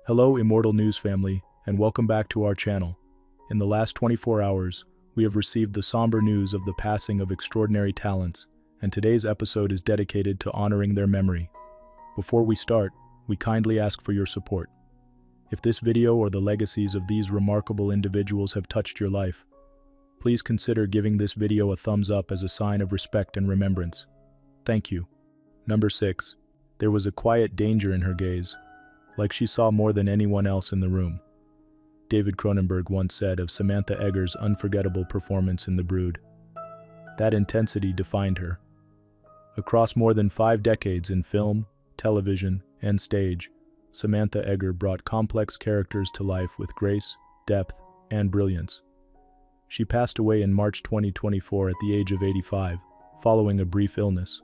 Hello Immortal News family, and welcome back to our channel. In the last 24 hours, we have received the somber news of the passing of extraordinary talents, and today's episode is dedicated to honoring their memory. Before we start, we kindly ask for your support. If this video or the legacies of these remarkable individuals have touched your life, please consider giving this video a thumbs up as a sign of respect and remembrance. Thank you. Number 6. There was a quiet danger in her gaze, like she saw more than anyone else in the room. David Cronenberg once said of Samantha Eggar's unforgettable performance in The Brood. That intensity defined her. Across more than 5 decades in film, television, and stage, Samantha Eggar brought complex characters to life with grace, depth, and brilliance. She passed away in March 2024 at the age of 85, following a brief illness.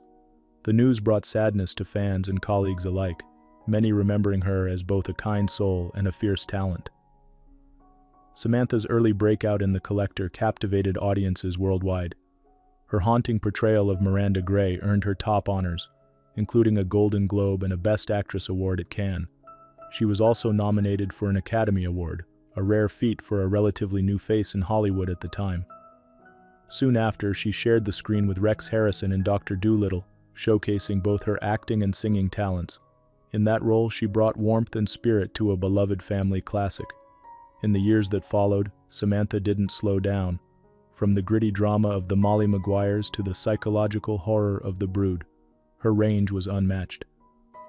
The news brought sadness to fans and colleagues alike, many remembering her as both a kind soul and a fierce talent. Samantha's early breakout in The Collector captivated audiences worldwide. Her haunting portrayal of Miranda Gray earned her top honors, including a Golden Globe and a Best Actress award at Cannes. She was also nominated for an Academy Award, a rare feat for a relatively new face in Hollywood at the time. Soon after, she shared the screen with Rex Harrison in Dr. Dolittle, showcasing both her acting and singing talents. In that role, she brought warmth and spirit to a beloved family classic. In the years that followed, Samantha didn't slow down. From the gritty drama of the Molly Maguires to the psychological horror of The Brood, her range was unmatched.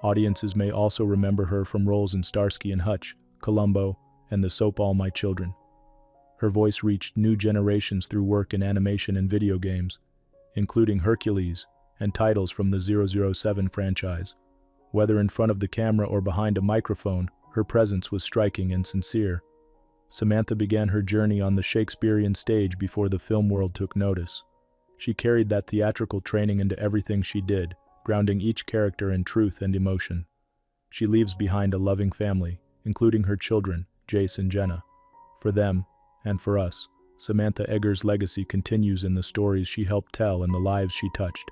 Audiences may also remember her from roles in Starsky and Hutch, Columbo, and the soap All My Children. Her voice reached new generations through work in animation and video games, including Hercules and titles from the 007 franchise. Whether in front of the camera or behind a microphone, her presence was striking and sincere. Samantha began her journey on the Shakespearean stage before the film world took notice. She carried that theatrical training into everything she did, grounding each character in truth and emotion. She leaves behind a loving family, including her children, Jace and Jenna. For them, and for us, Samantha Eggar's legacy continues in the stories she helped tell and the lives she touched.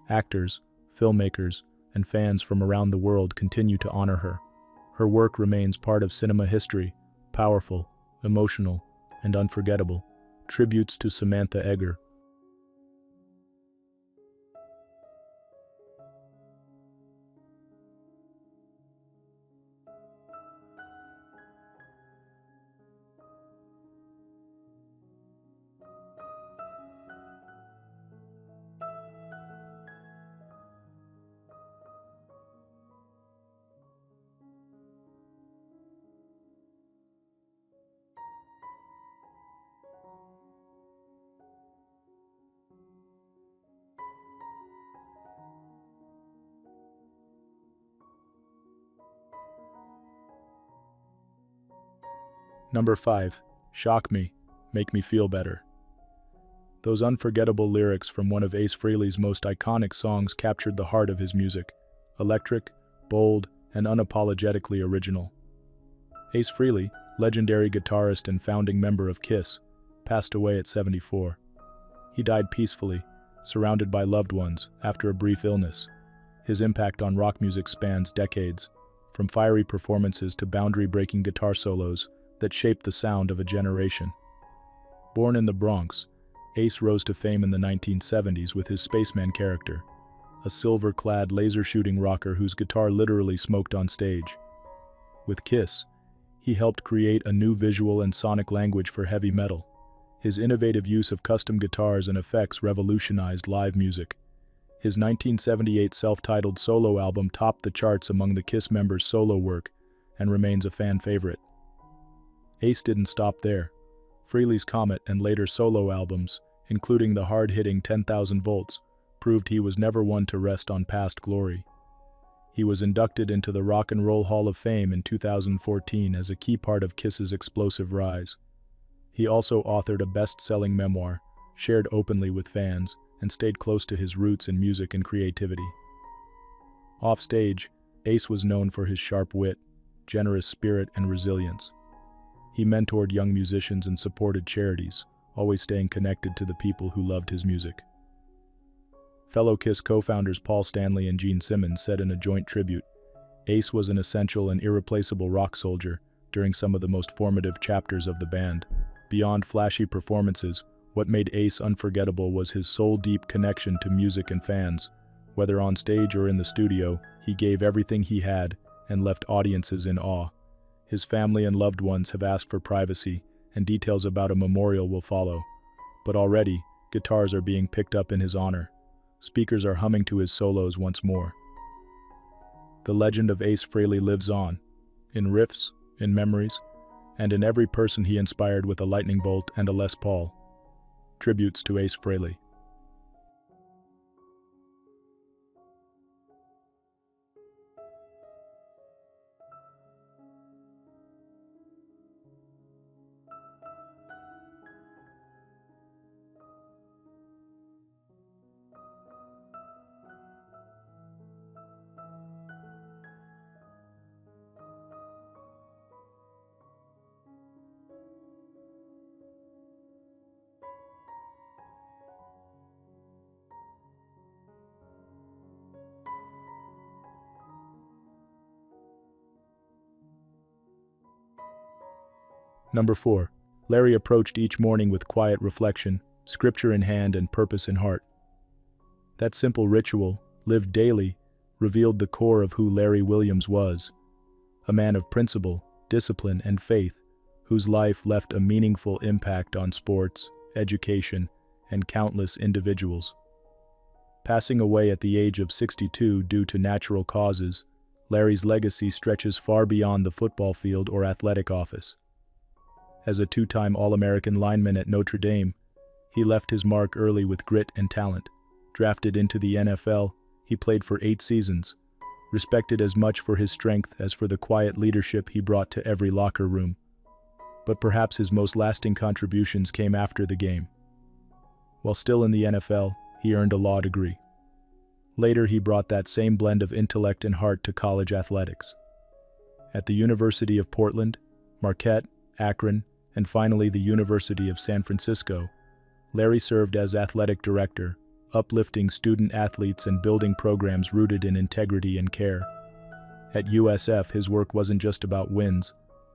Actors, filmmakers, and fans from around the world continue to honor her. Her work remains part of cinema history, powerful, emotional, and unforgettable. Tributes to Samantha Eggar. Number 5. Shock Me, Make Me Feel Better. Those unforgettable lyrics from one of Ace Frehley's most iconic songs captured the heart of his music. Electric, bold, and unapologetically original. Ace Frehley, legendary guitarist and founding member of Kiss, passed away at 74. He died peacefully, surrounded by loved ones, after a brief illness. His impact on rock music spans decades, from fiery performances to boundary-breaking guitar solos that shaped the sound of a generation. Born in the Bronx, Ace rose to fame in the 1970s with his Spaceman character, a silver-clad laser-shooting rocker whose guitar literally smoked on stage. With Kiss, he helped create a new visual and sonic language for heavy metal. His innovative use of custom guitars and effects revolutionized live music. His 1978 self-titled solo album topped the charts among the Kiss members' solo work and remains a fan favorite. Ace didn't stop there. Frehley's Comet and later solo albums, including the hard-hitting 10,000 Volts, proved he was never one to rest on past glory. He was inducted into the Rock and Roll Hall of Fame in 2014 as a key part of Kiss's explosive rise. He also authored a best-selling memoir, shared openly with fans, and stayed close to his roots in music and creativity. Offstage, Ace was known for his sharp wit, generous spirit, and resilience. He mentored young musicians and supported charities, always staying connected to the people who loved his music. Fellow Kiss co-founders Paul Stanley and Gene Simmons said in a joint tribute, Ace was an essential and irreplaceable rock soldier during some of the most formative chapters of the band. Beyond flashy performances, what made Ace unforgettable was his soul-deep connection to music and fans. Whether on stage or in the studio, he gave everything he had and left audiences in awe. His family and loved ones have asked for privacy, and details about a memorial will follow. But already, guitars are being picked up in his honor. Speakers are humming to his solos once more. The legend of Ace Frehley lives on, in riffs, in memories, and in every person he inspired with a lightning bolt and a Les Paul. Tributes to Ace Frehley. Number 4. Larry approached each morning with quiet reflection, scripture in hand and purpose in heart. That simple ritual, lived daily, revealed the core of who Larry Williams was. A man of principle, discipline, and faith, whose life left a meaningful impact on sports, education, and countless individuals. Passing away at the age of 62 due to natural causes, Larry's legacy stretches far beyond the football field or athletic office. As a two-time All-American lineman at Notre Dame, he left his mark early with grit and talent. Drafted into the NFL, he played for 8 seasons, respected as much for his strength as for the quiet leadership he brought to every locker room. But perhaps his most lasting contributions came after the game. While still in the NFL, he earned a law degree. Later, he brought that same blend of intellect and heart to college athletics. At the University of Portland, Marquette, Akron, and finally the University of San Francisco, Larry served as athletic director, uplifting student athletes and building programs rooted in integrity and care. At USF, his work wasn't just about wins,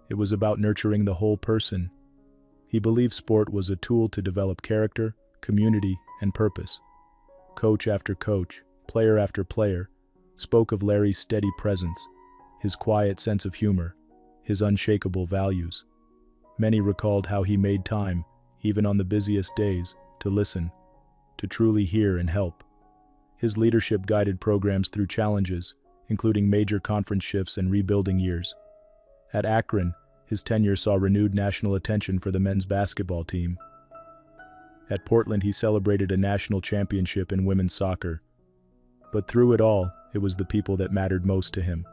it was about nurturing the whole person. He believed sport was a tool to develop character, community, and purpose. Coach after coach, player after player, spoke of Larry's steady presence, his quiet sense of humor, his unshakable values. Many recalled how he made time, even on the busiest days, to listen, to truly hear and help. His leadership guided programs through challenges, including major conference shifts and rebuilding years. At Akron, his tenure saw renewed national attention for the men's basketball team. At Portland, he celebrated a national championship in women's soccer. But through it all, it was the people that mattered most to him.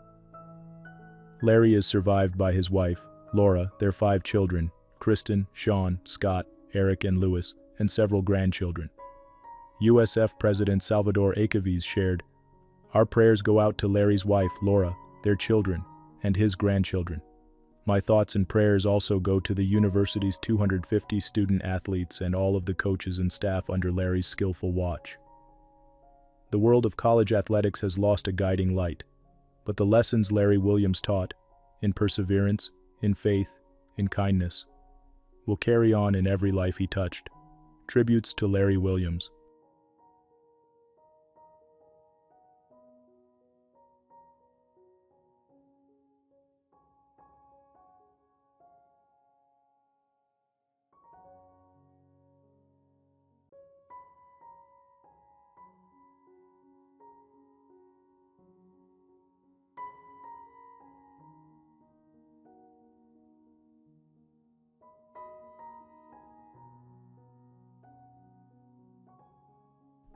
Larry is survived by his wife, Laura, their 5 children, Kristen, Sean, Scott, Eric, and Louis, and several grandchildren. USF President Salvador Ayaviz shared, "Our prayers go out to Larry's wife, Laura, their children, and his grandchildren. My thoughts and prayers also go to the university's 250 student athletes and all of the coaches and staff under Larry's skillful watch." The world of college athletics has lost a guiding light, but the lessons Larry Williams taught, in perseverance, in faith, in kindness, will carry on in every life he touched. Tributes to Larry Williams.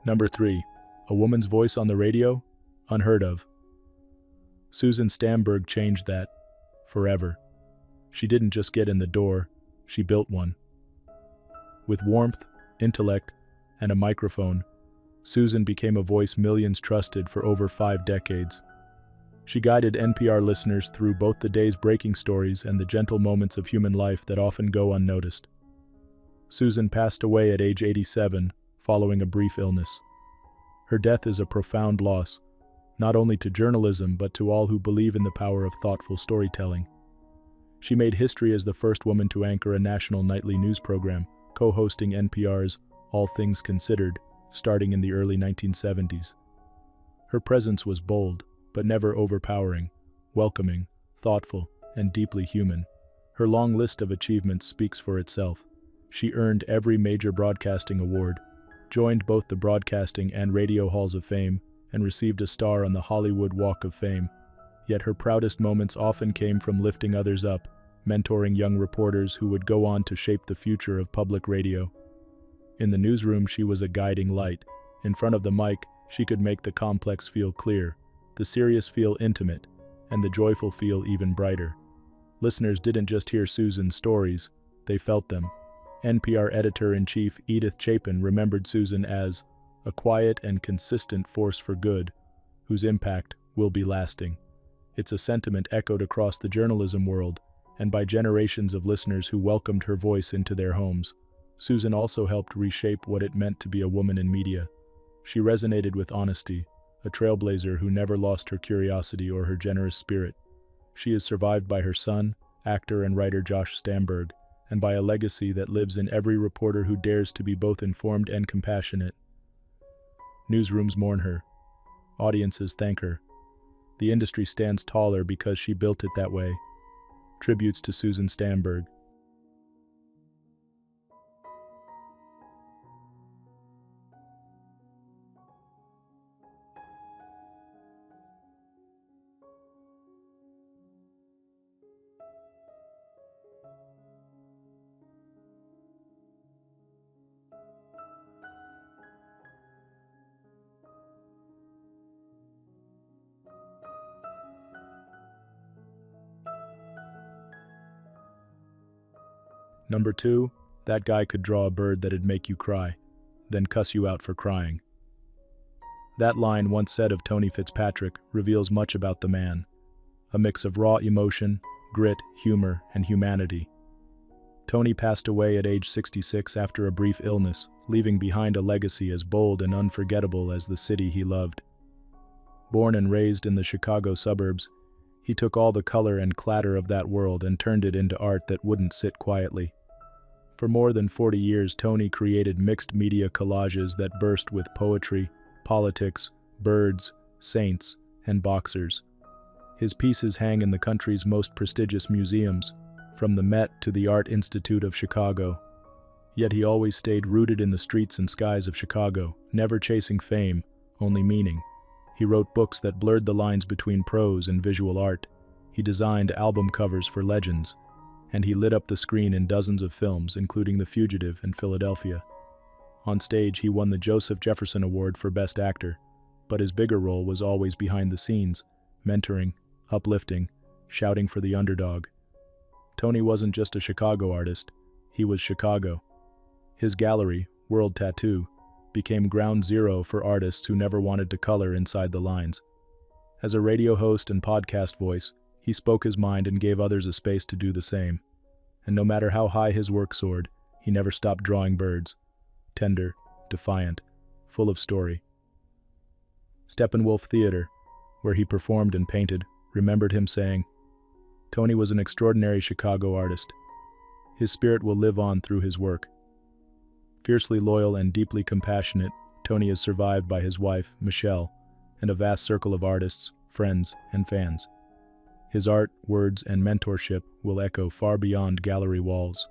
Number 3. A woman's voice on the radio? Unheard of. Susan Stamberg changed that, forever. She didn't just get in the door, she built one. With warmth, intellect, and a microphone, Susan became a voice millions trusted for over 5 decades. She guided NPR listeners through both the day's breaking stories and the gentle moments of human life that often go unnoticed. Susan passed away at age 87, following a brief illness. Her death is a profound loss, not only to journalism but to all who believe in the power of thoughtful storytelling. She made history as the first woman to anchor a national nightly news program, co-hosting NPR's All Things Considered, starting in the early 1970s. Her presence was bold, but never overpowering, welcoming, thoughtful, and deeply human. Her long list of achievements speaks for itself. She earned every major broadcasting award, joined both the Broadcasting and Radio Halls of Fame, and received a star on the Hollywood Walk of Fame. Yet her proudest moments often came from lifting others up, mentoring young reporters who would go on to shape the future of public radio. In the newsroom, she was a guiding light. In front of the mic, she could make the complex feel clear, the serious feel intimate, and the joyful feel even brighter. Listeners didn't just hear Susan's stories, they felt them. NPR editor-in-chief Edith Chapin remembered Susan as a quiet and consistent force for good, whose impact will be lasting. It's a sentiment echoed across the journalism world, and by generations of listeners who welcomed her voice into their homes. Susan also helped reshape what it meant to be a woman in media. She resonated with honesty, a trailblazer who never lost her curiosity or her generous spirit. She is survived by her son, actor and writer Josh Stamberg, and by a legacy that lives in every reporter who dares to be both informed and compassionate. Newsrooms mourn her. Audiences thank her. The industry stands taller because she built it that way. Tributes to Susan Stamberg. Number 2, that guy could draw a bird that'd make you cry, then cuss you out for crying. That line, once said of Tony Fitzpatrick, reveals much about the man. A mix of raw emotion, grit, humor, and humanity. Tony passed away at age 66 after a brief illness, leaving behind a legacy as bold and unforgettable as the city he loved. Born and raised in the Chicago suburbs, he took all the color and clatter of that world and turned it into art that wouldn't sit quietly. For more than 40 years, Tony created mixed media collages that burst with poetry, politics, birds, saints, and boxers. His pieces hang in the country's most prestigious museums, from the Met to the Art Institute of Chicago. Yet he always stayed rooted in the streets and skies of Chicago, never chasing fame, only meaning. He wrote books that blurred the lines between prose and visual art. He designed album covers for legends, and he lit up the screen in dozens of films, including The Fugitive and Philadelphia. On stage, he won the Joseph Jefferson Award for Best Actor, but his bigger role was always behind the scenes, mentoring, uplifting, shouting for the underdog. Tony wasn't just a Chicago artist, he was Chicago. His gallery, World Tattoo, became ground zero for artists who never wanted to color inside the lines. As a radio host and podcast voice, he spoke his mind and gave others a space to do the same. And no matter how high his work soared, he never stopped drawing birds. Tender, defiant, full of story. Steppenwolf Theater, where he performed and painted, remembered him saying, "Tony was an extraordinary Chicago artist. His spirit will live on through his work." Fiercely loyal and deeply compassionate, Tony is survived by his wife, Michelle, and a vast circle of artists, friends, and fans. His art, words, and mentorship will echo far beyond gallery walls.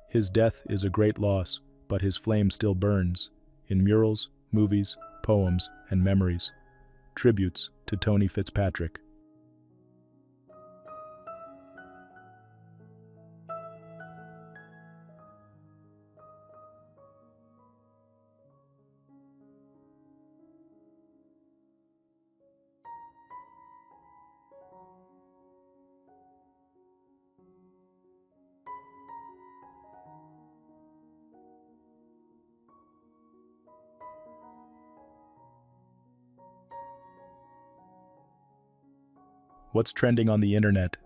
His death is a great loss, but his flame still burns, in murals, movies, poems, and memories. Tributes to Tony Fitzpatrick. What's trending on the internet?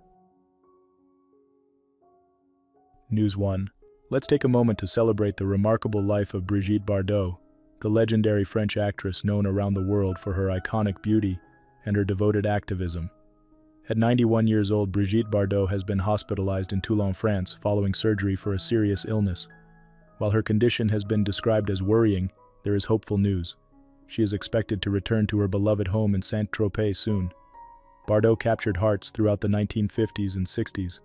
News 1. Let's take a moment to celebrate the remarkable life of Brigitte Bardot, the legendary French actress known around the world for her iconic beauty and her devoted activism. At 91 years old, Brigitte Bardot has been hospitalized in Toulon, France, following surgery for a serious illness. While her condition has been described as worrying, there is hopeful news. She is expected to return to her beloved home in Saint-Tropez soon. Bardot captured hearts throughout the 1950s and 60s,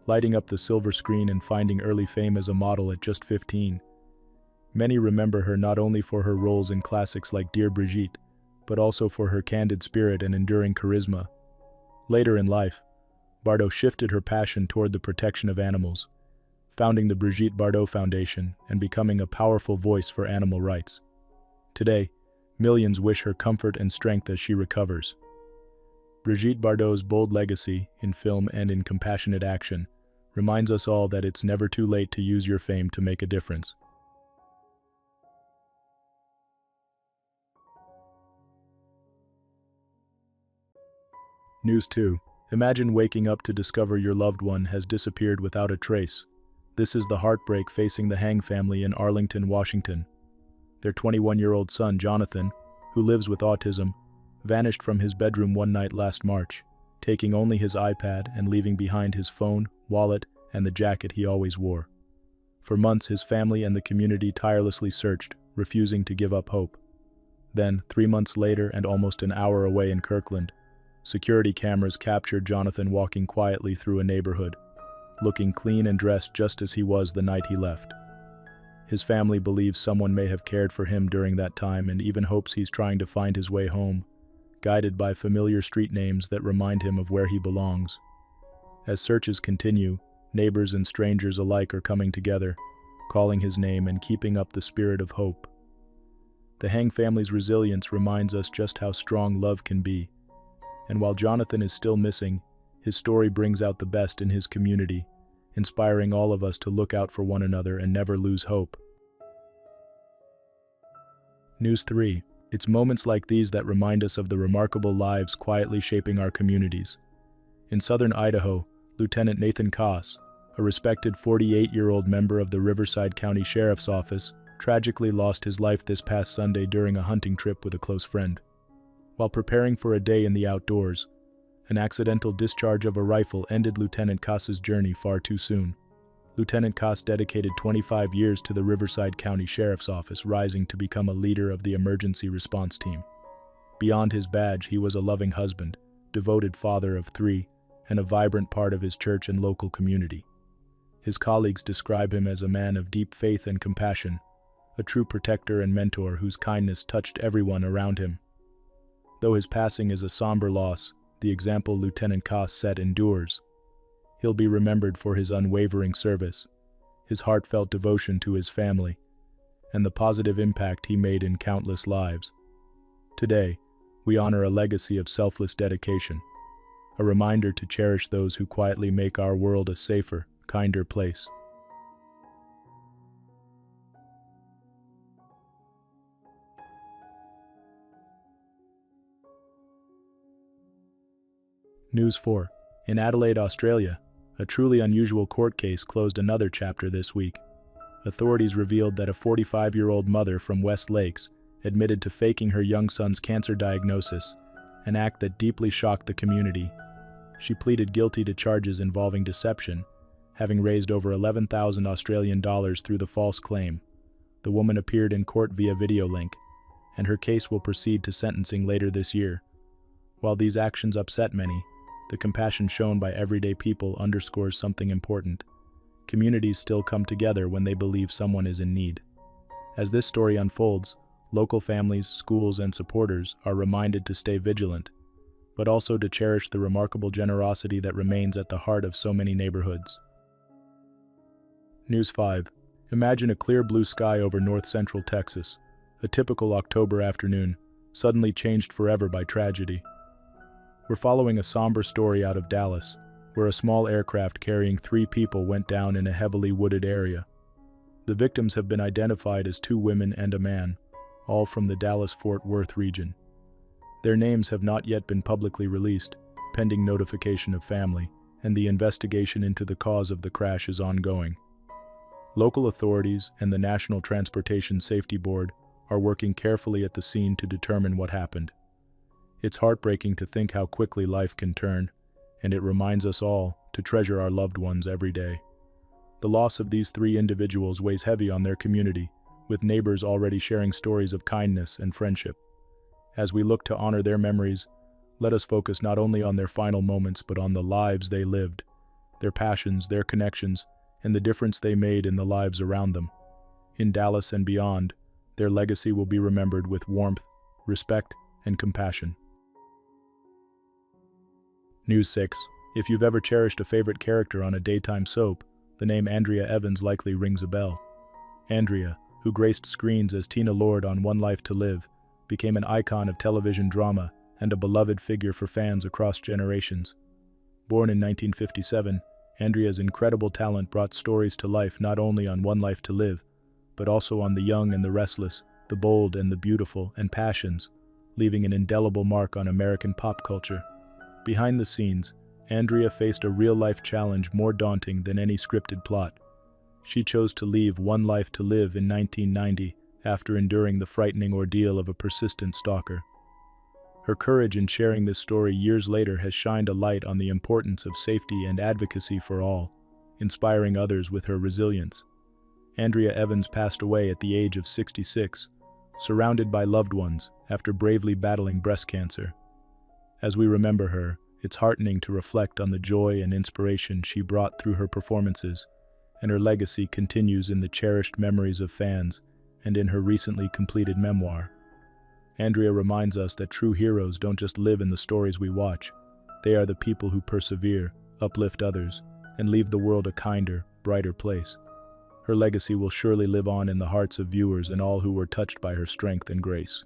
lighting up the silver screen and finding early fame as a model at just 15. Many remember her not only for her roles in classics like Dear Brigitte, but also for her candid spirit and enduring charisma. Later in life, Bardot shifted her passion toward the protection of animals, founding the Brigitte Bardot Foundation and becoming a powerful voice for animal rights. Today, millions wish her comfort and strength as she recovers. Brigitte Bardot's bold legacy, in film and in compassionate action, reminds us all that it's never too late to use your fame to make a difference. News 2. Imagine waking up to discover your loved one has disappeared without a trace. This is the heartbreak facing the Hang family in Arlington, Washington. Their 21-year-old son, Jonathan, who lives with autism, vanished from his bedroom one night last March, taking only his iPad and leaving behind his phone, wallet, and the jacket he always wore. For months, his family and the community tirelessly searched, refusing to give up hope. Then, 3 months later and almost an hour away in Kirkland, security cameras captured Jonathan walking quietly through a neighborhood, looking clean and dressed just as he was the night he left. His family believes someone may have cared for him during that time and even hopes he's trying to find his way home, guided by familiar street names that remind him of where he belongs. As searches continue, neighbors and strangers alike are coming together, calling his name and keeping up the spirit of hope. The Hang family's resilience reminds us just how strong love can be. And while Jonathan is still missing, his story brings out the best in his community, inspiring all of us to look out for one another and never lose hope. News 3. It's moments like these that remind us of the remarkable lives quietly shaping our communities. In southern Idaho, Lieutenant Nathan Koss, a respected 48-year-old member of the Riverside County Sheriff's Office, tragically lost his life this past Sunday during a hunting trip with a close friend. While preparing for a day in the outdoors, an accidental discharge of a rifle ended Lieutenant Koss's journey far too soon. Lieutenant Koss dedicated 25 years to the Riverside County Sheriff's Office, rising to become a leader of the emergency response team. Beyond his badge, he was a loving husband, devoted father of 3, and a vibrant part of his church and local community. His colleagues describe him as a man of deep faith and compassion, a true protector and mentor whose kindness touched everyone around him. Though his passing is a somber loss, the example Lieutenant Koss set endures. He'll be remembered for his unwavering service, his heartfelt devotion to his family, and the positive impact he made in countless lives. Today, we honor a legacy of selfless dedication, a reminder to cherish those who quietly make our world a safer, kinder place. News 4. In Adelaide, Australia, a truly unusual court case closed another chapter this week. Authorities revealed that a 45-year-old mother from West Lakes admitted to faking her young son's cancer diagnosis, an act that deeply shocked the community. She pleaded guilty to charges involving deception, having raised over 11,000 Australian dollars through the false claim. The woman appeared in court via video link, and her case will proceed to sentencing later this year. While these actions upset many, the compassion shown by everyday people underscores something important. Communities still come together when they believe someone is in need. As this story unfolds, local families, schools, and supporters are reminded to stay vigilant, but also to cherish the remarkable generosity that remains at the heart of so many neighborhoods. News 5. Imagine a clear blue sky over north-central Texas. A typical October afternoon, suddenly changed forever by tragedy. We're following a somber story out of Dallas, where a small aircraft carrying 3 people went down in a heavily wooded area. The victims have been identified as 2 women and a man, all from the Dallas-Fort Worth region. Their names have not yet been publicly released, pending notification of family, and the investigation into the cause of the crash is ongoing. Local authorities and the National Transportation Safety Board are working carefully at the scene to determine what happened. It's heartbreaking to think how quickly life can turn, and it reminds us all to treasure our loved ones every day. The loss of these three individuals weighs heavy on their community, with neighbors already sharing stories of kindness and friendship. As we look to honor their memories, let us focus not only on their final moments but on the lives they lived, their passions, their connections, and the difference they made in the lives around them. In Dallas and beyond, their legacy will be remembered with warmth, respect, and compassion. News 6. If you've ever cherished a favorite character on a daytime soap, the name Andrea Evans likely rings a bell. Andrea, who graced screens as Tina Lord on One Life to Live, became an icon of television drama and a beloved figure for fans across generations. Born in 1957, Andrea's incredible talent brought stories to life not only on One Life to Live, but also on the young and the restless, the bold and the beautiful, and Passions, leaving an indelible mark on American pop culture. Behind the scenes, Andrea faced a real-life challenge more daunting than any scripted plot. She chose to leave One Life to Live in 1990 after enduring the frightening ordeal of a persistent stalker. Her courage in sharing this story years later has shined a light on the importance of safety and advocacy for all, inspiring others with her resilience. Andrea Evans passed away at the age of 66, surrounded by loved ones after bravely battling breast cancer. As we remember her, it's heartening to reflect on the joy and inspiration she brought through her performances, and her legacy continues in the cherished memories of fans and in her recently completed memoir. Andrea reminds us that true heroes don't just live in the stories we watch. They are the people who persevere, uplift others, and leave the world a kinder, brighter place. Her legacy will surely live on in the hearts of viewers and all who were touched by her strength and grace.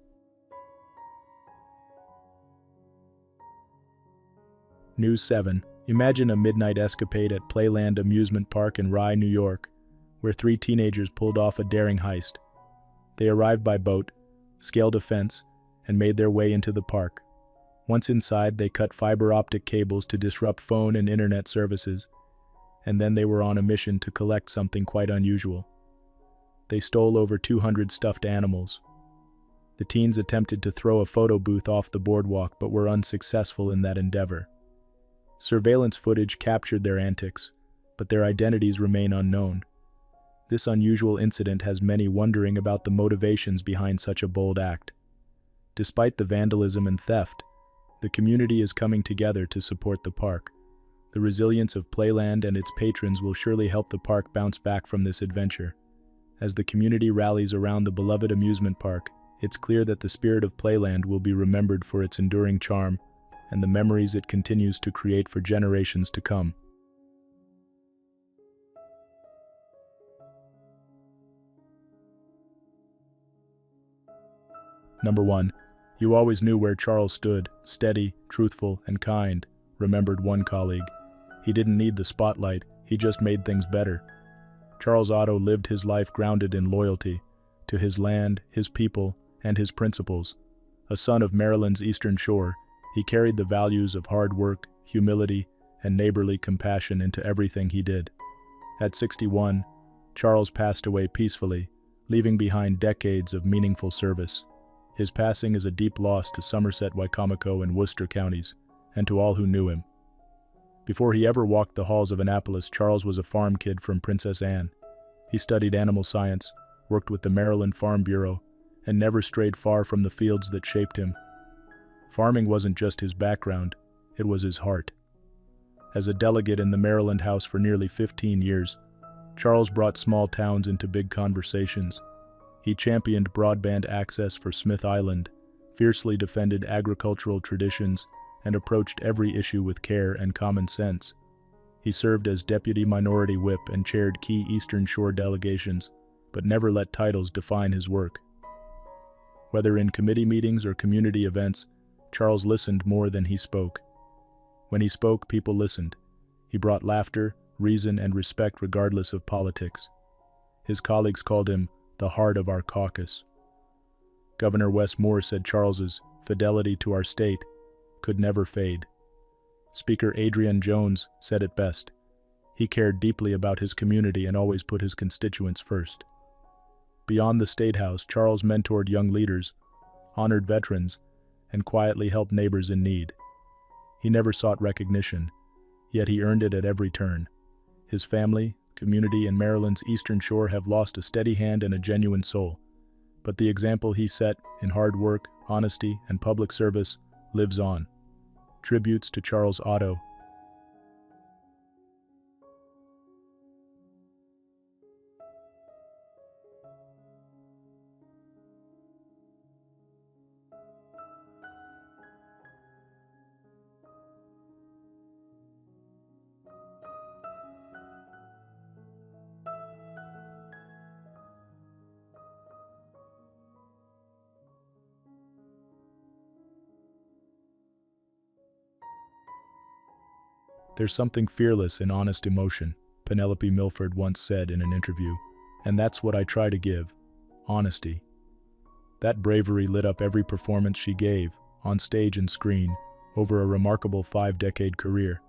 News 7. Imagine a midnight escapade at Playland Amusement Park in Rye, New York, where three teenagers pulled off a daring heist. They arrived by boat, scaled a fence, and made their way into the park. Once inside, they cut fiber optic cables to disrupt phone and internet services, and then they were on a mission to collect something quite unusual. They stole over 200 stuffed animals. The teens attempted to throw a photo booth off the boardwalk but were unsuccessful in that endeavor. Surveillance footage captured their antics, but their identities remain unknown. This unusual incident has many wondering about the motivations behind such a bold act. Despite the vandalism and theft, the community is coming together to support the park. The resilience of Playland and its patrons will surely help the park bounce back from this adventure. As the community rallies around the beloved amusement park, it's clear that the spirit of Playland will be remembered for its enduring charm and the memories it continues to create for generations to come. Number 1. You always knew where Charles stood, steady, truthful, and kind, remembered one colleague. He didn't need the spotlight, he just made things better. Charles Otto lived his life grounded in loyalty to his land, his people, and his principles. A son of Maryland's Eastern Shore, he carried the values of hard work, humility, and neighborly compassion into everything he did. At 61, Charles passed away peacefully, leaving behind decades of meaningful service. His passing is a deep loss to Somerset, Wicomico, and Worcester counties, and to all who knew him. Before he ever walked the halls of Annapolis, Charles was a farm kid from Princess Anne. He studied animal science, worked with the Maryland Farm Bureau, and never strayed far from the fields that shaped him. Farming wasn't just his background, it was his heart. As a delegate in the Maryland House for nearly 15 years, Charles brought small towns into big conversations. He championed broadband access for Smith Island, fiercely defended agricultural traditions, and approached every issue with care and common sense. He served as deputy minority whip and chaired key Eastern Shore delegations, but never let titles define his work. Whether in committee meetings or community events, Charles listened more than he spoke. When he spoke, people listened. He brought laughter, reason, and respect regardless of politics. His colleagues called him the heart of our caucus. Governor Wes Moore said Charles's fidelity to our state could never fade. Speaker Adrian Jones said it best. He cared deeply about his community and always put his constituents first. Beyond the State House, Charles mentored young leaders, honored veterans, and quietly helped neighbors in need. He never sought recognition, yet he earned it at every turn. His family, community, and Maryland's Eastern Shore have lost a steady hand and a genuine soul. But the example he set in hard work, honesty, and public service lives on. Tributes to Charles Otto. There's something fearless in honest emotion, Penelope Milford once said in an interview, and that's what I try to give, honesty. That bravery lit up every performance she gave, on stage and screen, over a remarkable 5-decade career.